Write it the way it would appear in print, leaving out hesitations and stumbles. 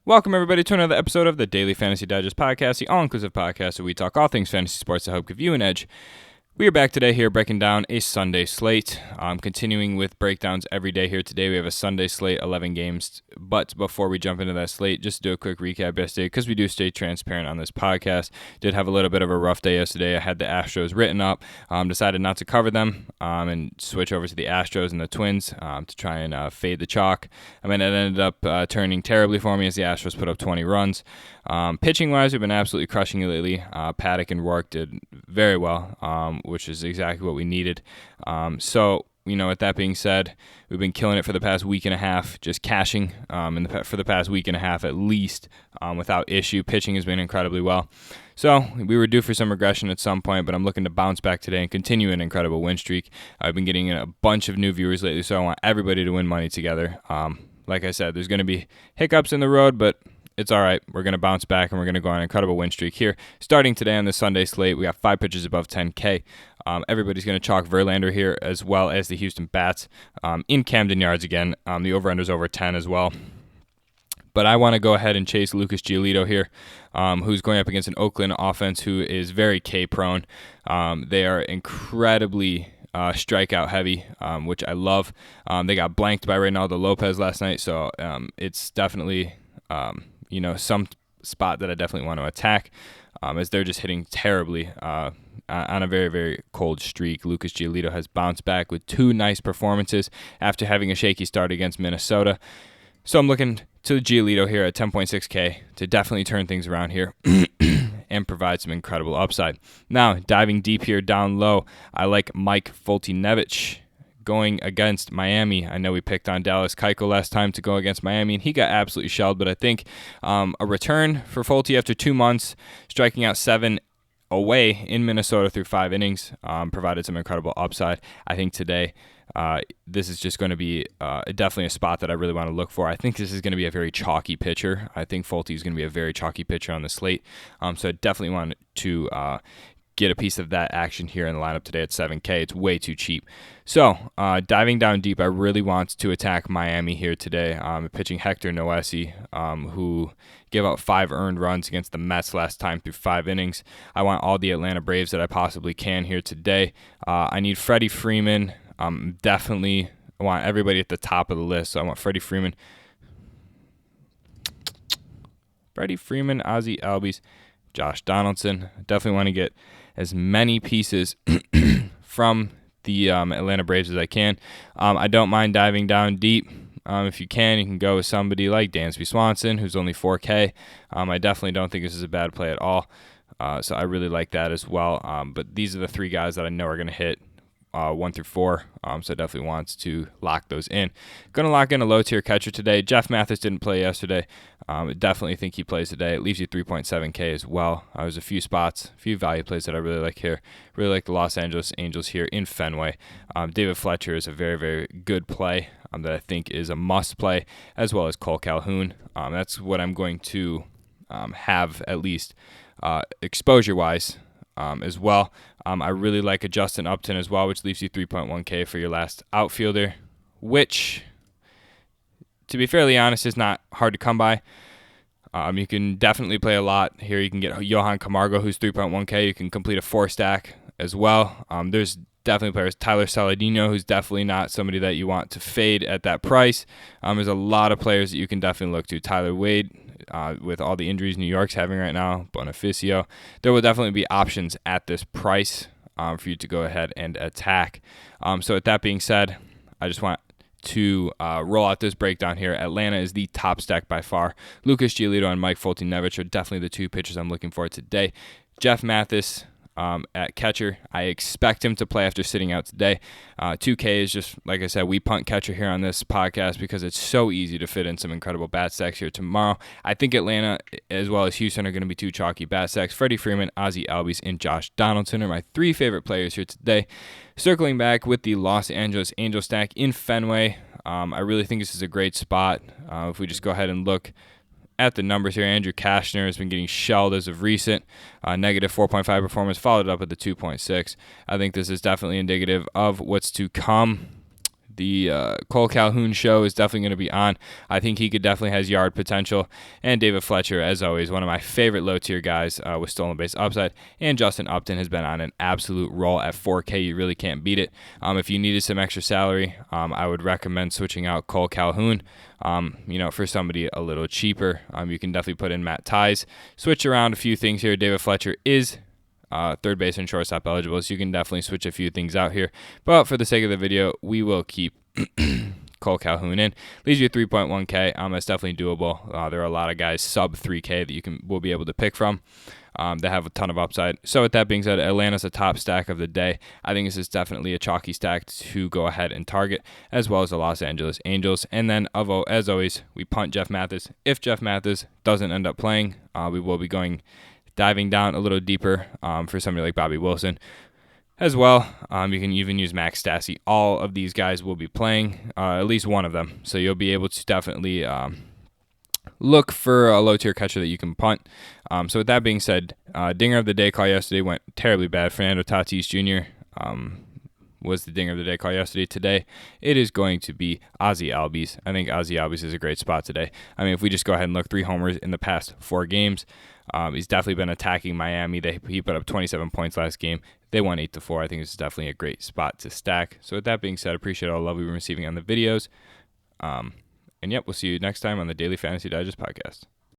Welcome, everybody, to another episode of the Daily Fantasy Digest Podcast, the all-inclusive podcast where we talk all things fantasy sports to help give you an edge. We are back today here breaking down a Sunday slate. Continuing with breakdowns every day here today. We have a Sunday slate, 11 games. But before we jump into that slate, just to do a quick recap yesterday, because we do stay transparent on this podcast. Did have a little bit of a rough day yesterday. I had the Astros written up, decided not to cover them, and switch over to the Astros and the Twins to try and fade the chalk. I mean, it ended up turning terribly for me as the Astros put up 20 runs. Pitching-wise, we've been absolutely crushing it lately. Paddock and Rourke did very well, which is exactly what we needed. So, with that being said, we've been killing it for the past week and a half, just cashing for the past week and a half at least without issue. Pitching has been incredibly well. So we were due for some regression at some point, but I'm looking to bounce back today and continue an incredible win streak. I've been getting a bunch of new viewers lately, so I want everybody to win money together. Like I said, there's going to be hiccups in the road, but it's all right. We're going to bounce back, and we're going to go on an incredible win streak here. Starting today on the Sunday slate, we got 5 pitchers above 10K. Everybody's going to chalk Verlander here, as well as the Houston Bats in Camden Yards again. The over-under's over 10 as well. But I want to go ahead and chase Lucas Giolito here, who's going up against an Oakland offense who is very K-prone. They are incredibly strikeout heavy, which I love. They got blanked by Reynaldo Lopez last night, so it's definitely some spot that I definitely want to attack, as they're just hitting terribly on a very, very cold streak. Lucas Giolito has bounced back with 2 nice performances after having a shaky start against Minnesota. So I'm looking to Giolito here at 10.6K to definitely turn things around here and provide some incredible upside. Now, diving deep here down low, I like Mike Foltynewicz going against Miami. I know we picked on Dallas Keuchel last time to go against Miami, and he got absolutely shelled, but I think a return for Folty after 2 months, striking out 7 away in Minnesota through 5 innings, provided some incredible upside. I think today this is just going to be definitely a spot that I really want to look for. I think this is going to be a very chalky pitcher. I think Folty is going to be a very chalky pitcher on the slate, so I definitely want to get a piece of that action here in the lineup today at 7K. It's way too cheap. So, diving down deep, I really want to attack Miami here today. Pitching Hector Noesi, who gave out 5 earned runs against the Mets last time through 5 innings. I want all the Atlanta Braves that I possibly can here today. I need Freddie Freeman. Definitely want everybody at the top of the list. So I want Freddie Freeman, Ozzie Albies, Josh Donaldson. Definitely want to get as many pieces from the Atlanta Braves as I can. I don't mind diving down deep. If you can go with somebody like Dansby Swanson, who's only 4K. I definitely don't think this is a bad play at all. So I really like that as well. But these are the 3 guys that I know are going to hit 1 through 4. So definitely wants to lock those in. Going to lock in a low-tier catcher today. Jeff Mathis didn't play yesterday. Definitely think he plays today. It leaves you 3.7K as well. There's a few spots, a few value plays that I really like here. Really like the Los Angeles Angels here in Fenway. David Fletcher is a very, very good play that I think is a must play, as well as Cole Calhoun. That's what I'm going to have at least exposure-wise as well. I really like a Justin Upton as well, which leaves you 3.1K for your last outfielder, which, to be fairly honest, is not hard to come by. You can definitely play a lot here. You can get Johan Camargo, who's 3.1K. You can complete a 4-stack as well. There's definitely players. Tyler Saladino, who's definitely not somebody that you want to fade at that price. There's a lot of players that you can definitely look to. Tyler Wade, with all the injuries New York's having right now, Bonifacio. There will definitely be options at this price for you to go ahead and attack. So with that being said, I just want to roll out this breakdown here. Atlanta is the top stack by far. Lucas Giolito and Mike Foltynewicz are definitely the 2 pitchers I'm looking for today. Jeff Mathis at catcher, I expect him to play after sitting out today. 2K is just, like I said, we punt catcher here on this podcast because it's so easy to fit in some incredible bat stacks here tomorrow. I think Atlanta as well as Houston are going to be 2 chalky bat stacks. Freddie Freeman, Ozzie Albies, and Josh Donaldson are my 3 favorite players here today. Circling back with the Los Angeles Angels stack in Fenway, I really think this is a great spot. If we just go ahead and look at the numbers here, Andrew Kashner has been getting shelled as of recent. Negative 4.5 performance, followed up with the 2.6. I think this is definitely indicative of what's to come. The Cole Calhoun show is definitely going to be on. I think he could definitely has yard potential. And David Fletcher, as always, one of my favorite low-tier guys with stolen base upside. And Justin Upton has been on an absolute roll at 4K. You really can't beat it. If you needed some extra salary, I would recommend switching out Cole Calhoun. For somebody a little cheaper, you can definitely put in Matt Ties. Switch around a few things here. David Fletcher is third base and shortstop eligible, so you can definitely switch a few things out here. But for the sake of the video, we will keep Cole Calhoun in. Leaves you 3.1K. That's definitely doable. There are a lot of guys sub 3K that will be able to pick from that have a ton of upside. So with that being said, Atlanta's a top stack of the day. I think this is definitely a chalky stack to go ahead and target, as well as the Los Angeles Angels. And then, as always, we punt Jeff Mathis. If Jeff Mathis doesn't end up playing, we will be diving down a little deeper for somebody like Bobby Wilson as well. You can even use Max Stassi. All of these guys will be playing, at least one of them. So you'll be able to definitely look for a low-tier catcher that you can punt. So with that being said, dinger of the day call yesterday went terribly bad. Fernando Tatis Jr. Was the dinger of the day call yesterday. Today, it is going to be Ozzie Albies. I think Ozzie Albies is a great spot today. I mean, if we just go ahead and look, 3 homers in the past 4 games. He's definitely been attacking Miami. He put up 27 points last game. They won 8-4. I think this is definitely a great spot to stack. So with that being said, I appreciate all the love we've been receiving on the videos. And yep, we'll see you next time on the Daily Fantasy Digest podcast.